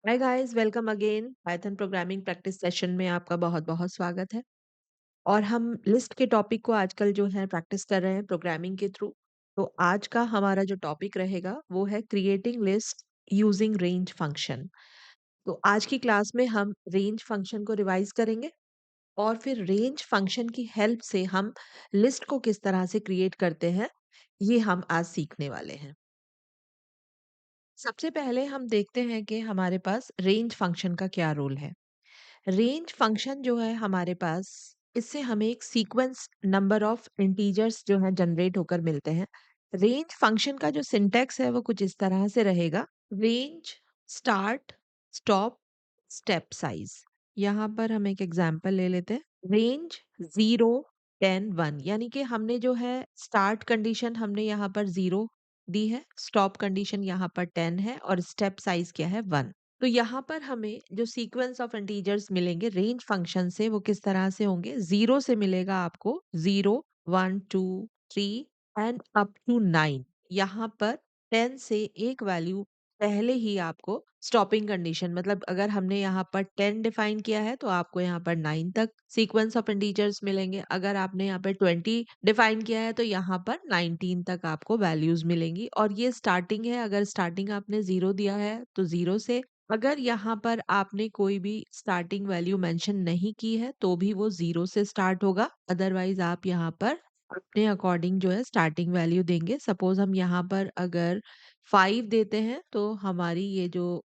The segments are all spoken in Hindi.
Hi guys, welcome again. Python programming practice session में आपका बहुत-बहुत स्वागत है। और हम लिस्ट के टॉपिक को आजकल जो है प्रैक्टिस कर रहे हैं प्रोग्रामिंग के थ्रू। तो आज का हमारा जो टॉपिक रहेगा वो है creating list using range function. तो आज की क्लास में हम रेंज फंक्शन को रिवाइज करेंगे और फिर रेंज फंक्शन की हेल्प से हम लिस्ट को किस तरह से क्रिएट करते हैं, ये हम आज सीखने वाले हैं। सबसे पहले हम देखते हैं कि हमारे पास रेंज फंक्शन का क्या रोल है। रेंज फंक्शन जो है हमारे पास, इससे हमें एक सीक्वेंस नंबर ऑफ इंटीजर्स जो है जनरेट होकर मिलते हैं। रेंज फंक्शन का जो सिंटैक्स है वो कुछ इस तरह से रहेगा। Range start stop step size. यहाँ पर हम एक एग्जांपल ले लेते हैं। रेंज 0 10 1, यानी कि हमने जो है स्टार्ट कंडीशन हमने यहाँ पर 0 दी है, स्टॉप कंडीशन यहाँ पर 10 है और स्टेप साइज क्या है 1। तो यहाँ पर हमें जो सीक्वेंस ऑफ इंटीजर्स मिलेंगे रेंज फंक्शन से वो किस तरह से होंगे। 0 से मिलेगा आपको 0 1 2 3 एंड अप टू 9। यहाँ पर 10 से एक वैल्यू पहले ही आपको स्टॉपिंग कंडीशन, मतलब अगर हमने यहाँ पर 10 डिफाइन किया है तो आपको यहाँ पर 9 तक सीक्वेंस ऑफ इंटीजर्स मिलेंगे। अगर आपने यहाँ पर 20 डिफाइन किया है तो यहाँ पर 19 तक आपको वैल्यूज मिलेंगी। और ये स्टार्टिंग है, अगर स्टार्टिंग आपने 0 दिया है तो 0 से, अगर यहाँ पर आपने कोई भी स्टार्टिंग वैल्यू मेंशन नहीं की है तो भी वो 0 से स्टार्ट होगा। अदरवाइज आप यहाँ पर अपने अकॉर्डिंग जो है स्टार्टिंग वैल्यू देंगे। सपोज हम यहाँ पर अगर 5 देते हैं तो हमारी ये जो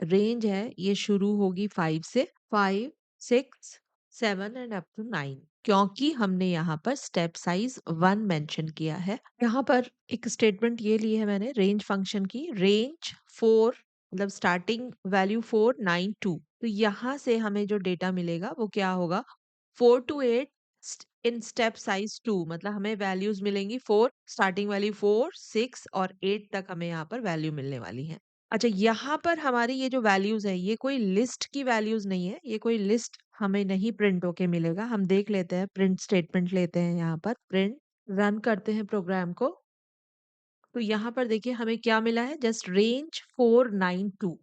रेंज है ये शुरू होगी 5 से। 5 6 7 एंड अप टू 9, क्योंकि हमने यहाँ पर स्टेप साइज 1 मेंशन किया है। यहाँ पर एक स्टेटमेंट ये ली है मैंने रेंज फंक्शन की। रेंज 4, मतलब स्टार्टिंग वैल्यू 4 9 2। तो यहाँ से हमें जो डेटा मिलेगा वो क्या होगा, 4 to 8 इन स्टेप साइज 2, मतलब हमें वैल्यूज मिलेंगी 4, स्टार्टिंग वैल्यू 4 6 और 8 तक हमें यहाँ पर वैल्यू मिलने वाली है। अच्छा, यहाँ पर हमारी ये जो वैल्यूज है ये कोई लिस्ट की वैल्यूज नहीं है, ये कोई लिस्ट हमें नहीं प्रिंट होके मिलेगा। हम देख लेते हैं, प्रिंट स्टेटमेंट लेते हैं, यहाँ पर प्रिंट रन करते हैं प्रोग्राम को। तो यहाँ पर देखिए हमें क्या मिला है, जस्ट रेंज 492।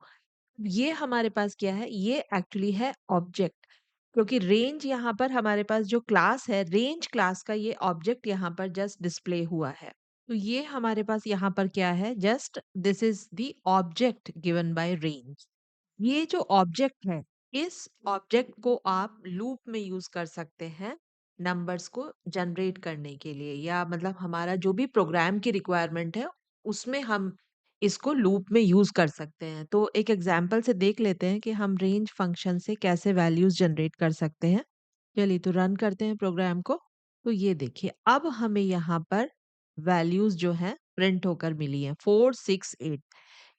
ये हमारे पास क्या है, ये एक्चुअली है ऑब्जेक्ट। क्योंकि रेंज यहाँ पर हमारे पास जो क्लास है, रेंज क्लास का ये ऑब्जेक्ट यहाँ पर जस्ट डिस्प्ले हुआ है। तो ये हमारे पास यहाँ पर क्या है, just this is the object given by range. ये जो ऑब्जेक्ट है, इस ऑब्जेक्ट को आप लूप में यूज कर सकते हैं नंबर्स को जनरेट करने के लिए, या मतलब हमारा जो भी प्रोग्राम की रिक्वायरमेंट है उसमें हम इसको लूप में यूज कर सकते हैं। तो एक एग्जांपल से देख लेते हैं कि हम रेंज फंक्शन से कैसे वैल्यूज जनरेट कर सकते हैं। चलिए तो रन करते हैं प्रोग्राम को। तो ये देखिए अब हमें यहाँ पर वैल्यूज जो है प्रिंट होकर मिली है 4 6 8।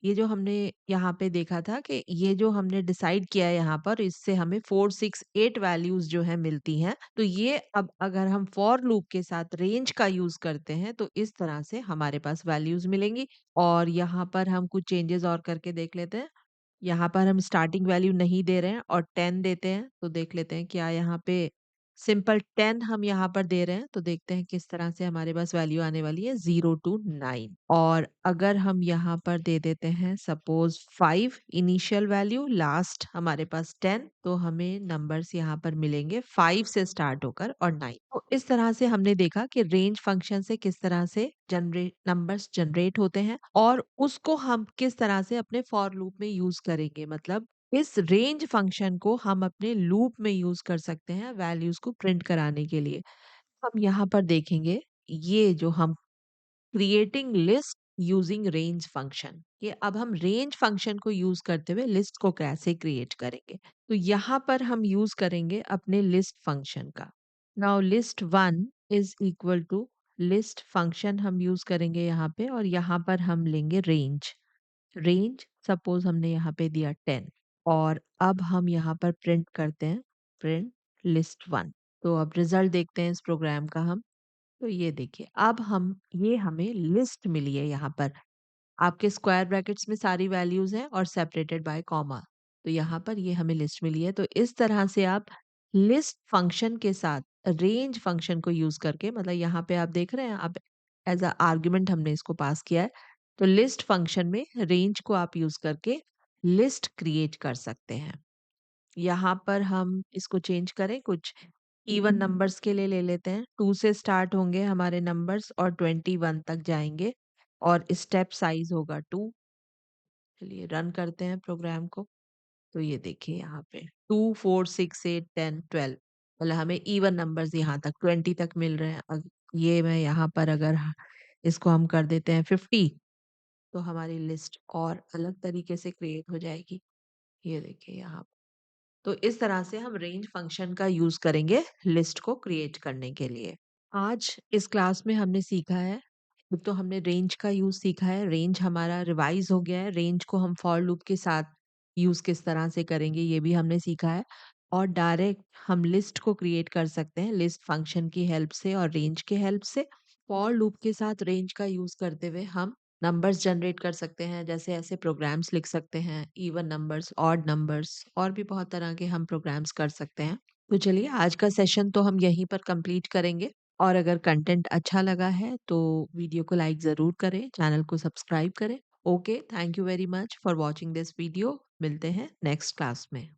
ये जो हमने यहाँ पे देखा था कि ये जो हमने डिसाइड किया है यहाँ पर, इससे हमें 4 6 8 वैल्यूज जो है मिलती हैं। तो ये अब अगर हम फॉर लूप के साथ रेंज का यूज करते हैं तो इस तरह से हमारे पास वैल्यूज मिलेंगी। और यहाँ पर हम कुछ चेंजेस और करके देख लेते हैं। यहाँ पर हम स्टार्टिंग वैल्यू नहीं दे रहे हैं और 10 देते हैं। तो देख लेते हैं क्या यहाँ पे सिंपल 10 हम यहाँ पर दे रहे हैं। तो देखते हैं किस तरह से हमारे पास वैल्यू आने वाली है 0 to 9। और अगर हम यहाँ पर दे देते हैं सपोज 5 इनिशियल वैल्यू, लास्ट हमारे पास 10, तो हमें नंबर्स यहाँ पर मिलेंगे 5 से स्टार्ट होकर और 9। तो इस तरह से हमने देखा कि रेंज फंक्शन से किस तरह से जनरेट नंबर्स जनरेट होते हैं और उसको हम किस तरह से अपने फॉर लूप में यूज करेंगे। मतलब इस रेंज फंक्शन को हम अपने लूप में यूज कर सकते हैं वैल्यूज को प्रिंट कराने के लिए। हम यहाँ पर देखेंगे ये जो हम creating list using range function, ये अब हम रेंज फंक्शन को यूज करते हुए लिस्ट को कैसे क्रिएट करेंगे। तो यहाँ पर हम यूज करेंगे अपने लिस्ट फंक्शन का। Now list 1 is equal to list function हम यूज करेंगे यहाँ पे, और यहाँ पर हम लेंगे रेंज। रेंज सपोज हमने यहाँ पे दिया 10, और अब हम यहाँ पर प्रिंट करते हैं प्रिंट लिस्ट 1। तो अब रिजल्ट देखते हैं इस प्रोग्राम का हम। तो ये देखिए अब हम, ये हमें लिस्ट मिली है यहाँ पर। आपके स्क्वायर ब्रैकेट्स में सारी वैल्यूज हैं और सेपरेटेड बाय कॉमा। तो यहाँ पर ये हमें लिस्ट मिली है। तो इस तरह से आप लिस्ट फंक्शन के साथ रेंज फंक्शन को यूज करके, मतलब यहाँ पे आप देख रहे हैं, आप एज अ आर्ग्यूमेंट हमने इसको पास किया है। तो लिस्ट फंक्शन में रेंज को आप यूज करके लिस्ट क्रिएट कर सकते हैं। यहाँ पर हम इसको चेंज करें, कुछ इवन नंबर्स के लिए ले लेते हैं। 2 से स्टार्ट होंगे हमारे नंबर्स और 21 तक जाएँगे और स्टेप साइज़ होगा 2। चलिए रन करते हैं प्रोग्राम को। तो ये देखिए यहाँ पे 2, 4, 6, 8, 10, 12 मतलब हमें इवन नंबर्स यहाँ तक 20 तक मिल रहे हैं। ये मैं यहाँ पर अगर इसको हम कर देते हैं 50 तो हमारी लिस्ट और अलग तरीके से क्रिएट हो जाएगी। ये देखिए यहाँ। तो इस तरह से हम रेंज फंक्शन का यूज़ करेंगे लिस्ट को क्रिएट करने के लिए। आज इस क्लास में हमने सीखा है, एक तो हमने रेंज का यूज़ सीखा है, रेंज हमारा रिवाइज़ हो गया है, रेंज को हम फॉर लूप के साथ यूज़ किस तरह से करेंगे ये भी हमने सीखा है और डायरेक्ट हम लिस्ट को क्रिएट कर सकते हैं लिस्ट फंक्शन की हेल्प से और रेंज के हेल्प से। फॉर लूप के साथ रेंज का यूज़ करते हुए हम नंबर्स जनरेट कर सकते हैं, जैसे ऐसे प्रोग्राम्स लिख सकते हैं, इवन नंबर्स, ऑड नंबर्स और भी बहुत तरह के हम प्रोग्राम्स कर सकते हैं। तो चलिए आज का सेशन तो हम यहीं पर कंप्लीट करेंगे और अगर कंटेंट अच्छा लगा है तो वीडियो को लाइक ज़रूर करें, चैनल को सब्सक्राइब करें। Okay, thank you very much for watching this video. मिलते हैं नेक्स्ट क्लास में।